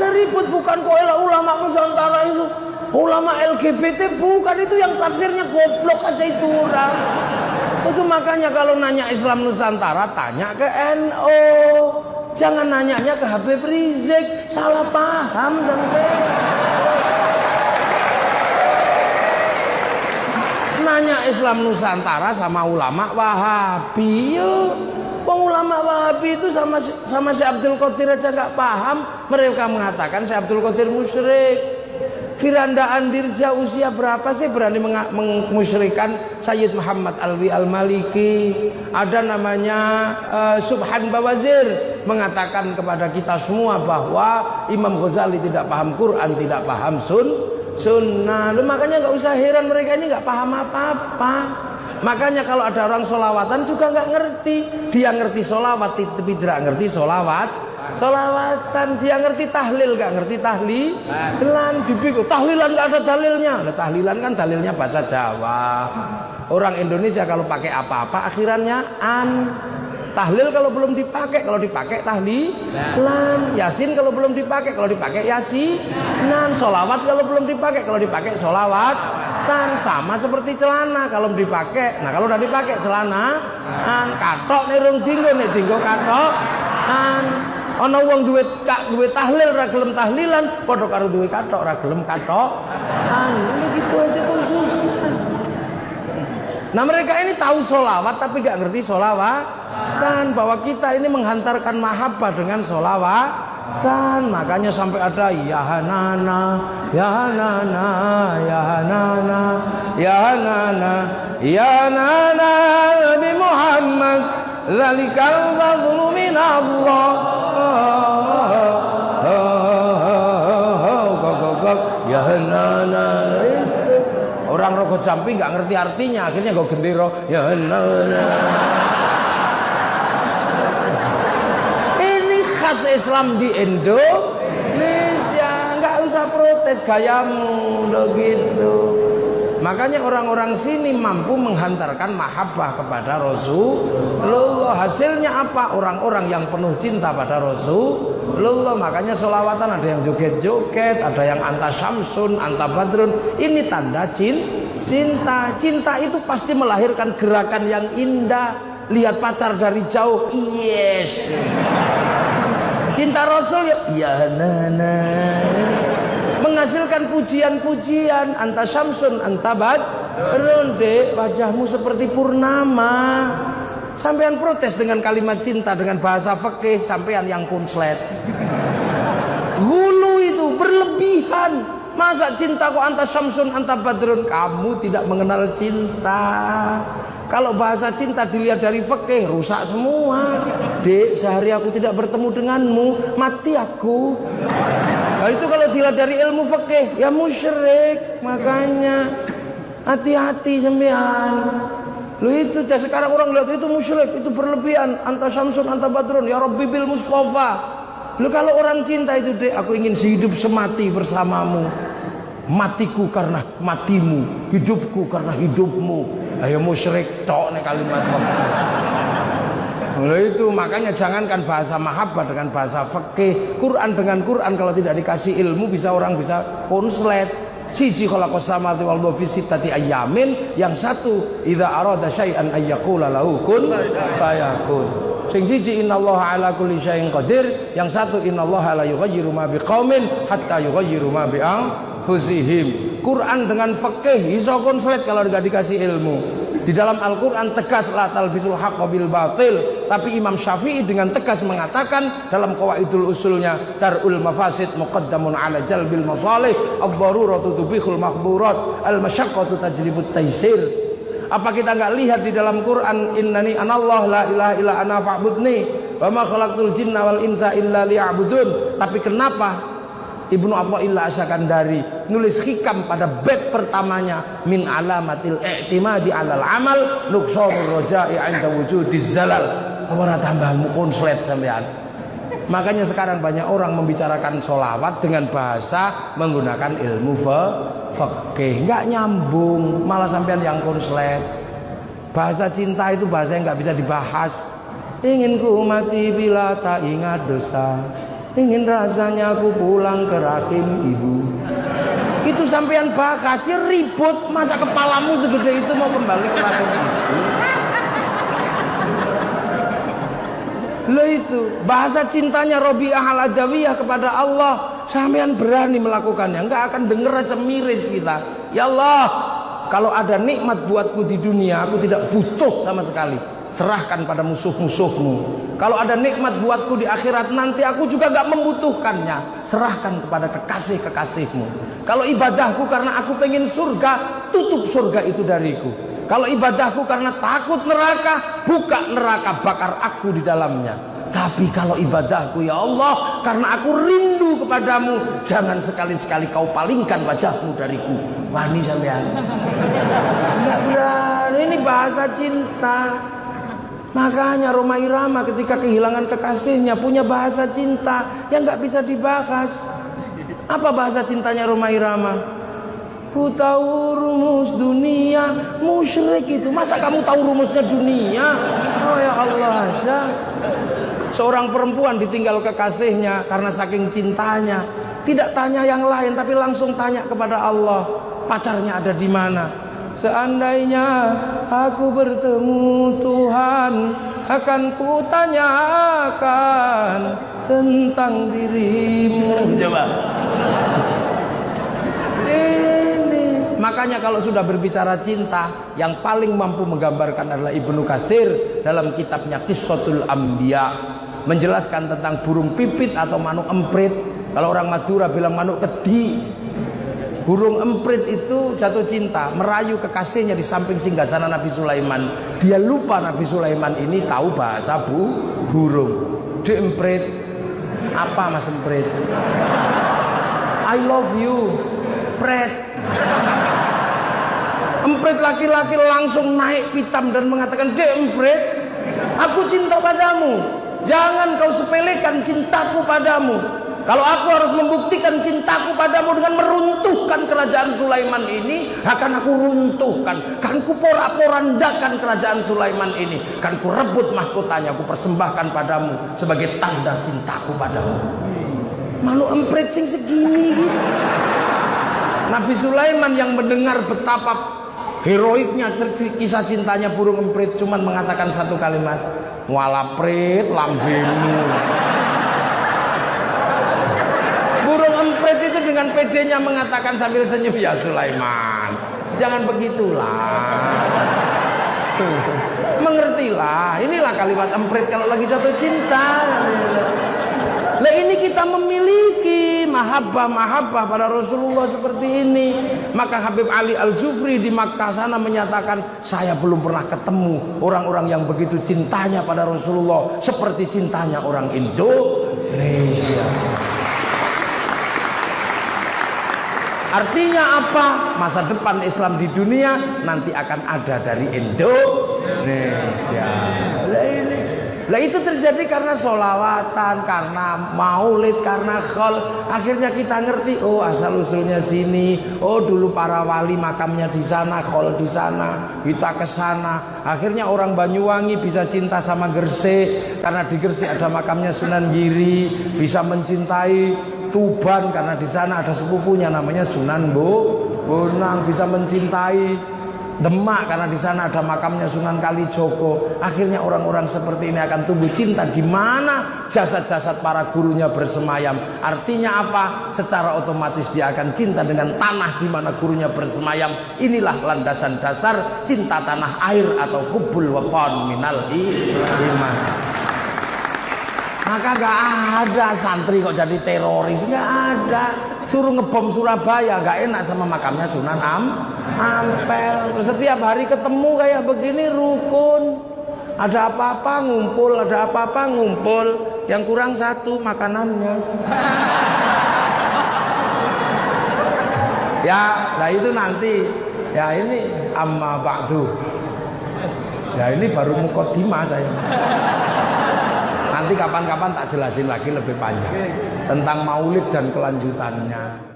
usah ribut, bukan koela ulama Nusantara itu. Ulama LGBT bukan, itu yang tafsirnya goblok aja itu orang. Itu makanya kalau nanya Islam Nusantara tanya ke NU. Jangan nanyanya ke Habib Rizik, salah paham sampai. Nanya Islam Nusantara sama ulama Wahabi. Ulama Wahabi itu sama si Abdul Qadir aja nggak paham. Mereka mengatakan si Abdul Qadir musyrik. Firanda Andirja usia berapa sih berani memusyrikan Sayyid Muhammad Alwi Al-Maliki? Ada namanya Subhan Bawazir mengatakan kepada kita semua bahwa Imam Ghazali tidak paham Quran, tidak paham sunnah. Makanya nggak usah heran mereka ini nggak paham apa-apa. Makanya kalau ada orang solawatan juga nggak ngerti. Dia ngerti solawat tapi tidak ngerti solawatan. Dia ngerti tahlil nggak ngerti tahlilan. Dibikul tahlilan nggak ada dalilnya. Nah, tahlilan kan dalilnya bahasa Jawa. Orang Indonesia kalau pakai apa-apa akhirannya an. Tahlil kalau belum dipakai, kalau dipakai tahlilan. Yasin kalau belum dipakai, kalau dipakai yasinan. Solawat kalau belum dipakai, kalau dipakai solawatan. Sama seperti celana kalau dipakai. Nah kalau udah dipakai celana, katok nih rung dinggo nih dinggo katok. Ana wong duwe tahlil ra gelem tahlilan, padha karo duwe katok ra gelem katok. Ini gitu aja kok susah. Nah mereka ini tahu solawat tapi gak ngerti solawatan, bahwa kita ini menghantarkan mahabbah dengan solawatan. Makanya sampai ada ya hanana, ya hanana, ya hanana, ya hanana, ya hanana Nabi Muhammad zalikal fadlu minallah. Ya hanana. Orang rokok jampi nggak ngerti artinya, akhirnya gue gendero. Ya hanana. Ini khas Islam di Indonesia, nggak usah protes gayamu begitu. Makanya orang-orang sini mampu menghantarkan mahabbah kepada Rasulullah. Hasilnya apa? Orang-orang yang penuh cinta pada Rasulullah. Makanya sholawatan ada yang joget-joget, ada yang anta syamsun, anta badrun. Ini tanda cinta. Cinta itu pasti melahirkan gerakan yang indah. Lihat pacar dari jauh, yes. Cinta Rasul ya nana. Menghasilkan pujian-pujian, anta syamsun, anta badrun, dek, wajahmu seperti purnama. Sampean protes dengan kalimat cinta dengan bahasa fikih, sampean yang konslet. Hulu itu berlebihan. Masa cinta kok anta syamsun, anta badrun? Kamu tidak mengenal cinta. Kalau bahasa cinta dilihat dari fikih, rusak semua. Dek, sehari aku tidak bertemu denganmu, mati aku. Nah itu kalau dilihat dari ilmu fikih, ya musyrik. Makanya hati-hati sembian. Lu itu sekarang orang lihat itu musyrik, itu berlebihan. Anta syamsun, anta badrun, ya Rabbi bil Mustafa. Lu kalau orang cinta itu, dek, aku ingin sehidup semati bersamamu. Matiku karena matimu, hidupku karena hidupmu. Ayo musyrik tok nih kalimat. Nah itu makanya jangankan bahasa mahabbah dengan bahasa fikih, Quran dengan Quran kalau tidak dikasih ilmu orang bisa konslet. Siji khalaqas samawati wal arda fi sittati ayyamin, yang satu idza arada syai'an ayyaqula lahu kun fayakun. Sing siji innallaha ala kulli syai'in qadir, yang satu innallaha la yughayyiru ma biqaumin hatta yughayyiru ma bi anfusihim. Quran dengan fikih iso konslet kalau enggak dikasih ilmu. Di dalam Al-Quran tegas la talbisul haqqa bil batil, tapi Imam Syafi'i dengan tegas mengatakan dalam qawaidul usulnya darul mafasid muqaddamun ala jalbil masalih, ad-daruratu tubihul mahdhurat, al-masyaqqatu tajlibut taysir. Apa kita enggak lihat di dalam Quran innani anallah la ilaha illa ana fa'budni wa ma khalaqtul jinna wal insa illa liya'budun. Tapi kenapa Ibnu Athaillah Asyakandari nulis hikam pada bab pertamanya min alamatil i'timadi alal amal nuqsanur raja'i 'inda wujudiz zalal. Ora tambahmu konslet sampean. Makanya sekarang banyak orang membicarakan sholawat dengan bahasa menggunakan ilmu fikih, enggak nyambung, malah sampean yang konslet. Bahasa cinta itu bahasa yang enggak bisa dibahas. Ingin ku mati bila tak ingat dosa. ingin rasanya aku pulang ke rahim ibu. Itu sampean bakas ya ribut, masa kepalamu segede itu mau kembali ke rahim ibu? Loh itu bahasa cintanya Robiah Al-Adawiyah kepada Allah. Sampean berani melakukannya, enggak akan denger aja miris kita. Ya Allah, kalau ada nikmat buatku di dunia, aku tidak butuh sama sekali. Serahkan pada musuh-musuhmu. Kalau ada nikmat buatku di akhirat nanti, aku juga gak membutuhkannya. Serahkan kepada kekasih-kekasihmu. Kalau ibadahku karena aku pengen surga, tutup surga itu dariku. Kalau ibadahku karena takut neraka, buka neraka, bakar aku di dalamnya. Tapi kalau ibadahku ya Allah karena aku rindu kepadamu, jangan sekali-sekali kau palingkan wajahmu dariku. Wani sampean. Enggak berani, ini bahasa cinta. Makanya Rhoma Irama ketika kehilangan kekasihnya punya bahasa cinta yang nggak bisa dibahas. Apa bahasa cintanya Rhoma Irama? Ku tahu rumus dunia, musyrik itu. Masa kamu tahu rumusnya dunia? Oh ya Allah aja. Seorang perempuan ditinggal kekasihnya karena saking cintanya, tidak tanya yang lain tapi langsung tanya kepada Allah, pacarnya ada di mana? Seandainya aku bertemu Tuhan, akan kutanyakan tentang dirimu. Coba. Makanya kalau sudah berbicara cinta, yang paling mampu menggambarkan adalah Ibnu Katsir dalam kitabnya Qissatul Anbiya, menjelaskan tentang burung pipit atau manuk emprit. Kalau orang Madura bilang manuk kedi. Burung emprit itu jatuh cinta, merayu kekasihnya di samping singgasana Nabi Sulaiman. Dia lupa Nabi Sulaiman ini tahu bahasa burung. Di emprit, apa mas emprit? I love you, pret. Emprit laki-laki langsung naik pitam dan mengatakan, "Dek emprit, aku cinta padamu. Jangan kau sepelekan cintaku padamu. Kalau aku harus membuktikan cintaku padamu dengan meruntuhkan kerajaan Sulaiman ini, akan aku runtuhkan. Kan ku porak-porandakan kerajaan Sulaiman ini. Kan ku rebut mahkotanya, ku persembahkan padamu sebagai tanda cintaku padamu." Malu emprit sing segini gitu. Nabi Sulaiman yang mendengar betapa heroiknya kisah cintanya burung emprit cuman mengatakan satu kalimat, "Walaprit lambemu." Burung emprit itu dengan pedenya mengatakan sambil senyum, "Ya Sulaiman, jangan begitulah. Mengertilah, inilah kalimat emprit kalau lagi jatuh cinta." Nah ini kita memiliki mahabbah pada Rasulullah seperti ini. Maka Habib Ali Al-Jufri di Makkah sana menyatakan, saya belum pernah ketemu orang-orang yang begitu cintanya pada Rasulullah seperti cintanya orang Indonesia. Artinya apa? Masa depan Islam di dunia nanti akan ada dari Indonesia. Lah itu terjadi karena sholawatan, karena maulid, karena khol. Akhirnya kita ngerti, oh asal usulnya sini. Oh dulu para wali makamnya di sana, khol di sana. Kita ke sana. Akhirnya orang Banyuwangi bisa cinta sama Gresik karena di Gresik ada makamnya Sunan Giri. Bisa mencintai Tuban karena di sana ada sepupunya namanya Sunan Bonang. Bisa mencintai Demak karena di sana ada makamnya Sunan Kalijogo. Akhirnya orang-orang seperti ini akan tumbuh cinta di mana jasad-jasad para gurunya bersemayam. Artinya apa? Secara otomatis dia akan cinta dengan tanah di mana gurunya bersemayam. Inilah landasan dasar cinta tanah air atau hubbul waqan minal iman. Maka gak ada santri kok jadi teroris, gak ada. Suruh ngebom Surabaya, gak enak sama makamnya Sunan Ampel. Setiap hari ketemu kayak begini rukun. Ada apa-apa ngumpul, ada apa-apa ngumpul. Yang kurang satu makanannya. Ya, nah itu nanti. Ya ini amma ba'du. Ya ini baru muqaddimah saya. Nanti kapan-kapan tak jelasin lagi lebih panjang tentang maulid dan kelanjutannya.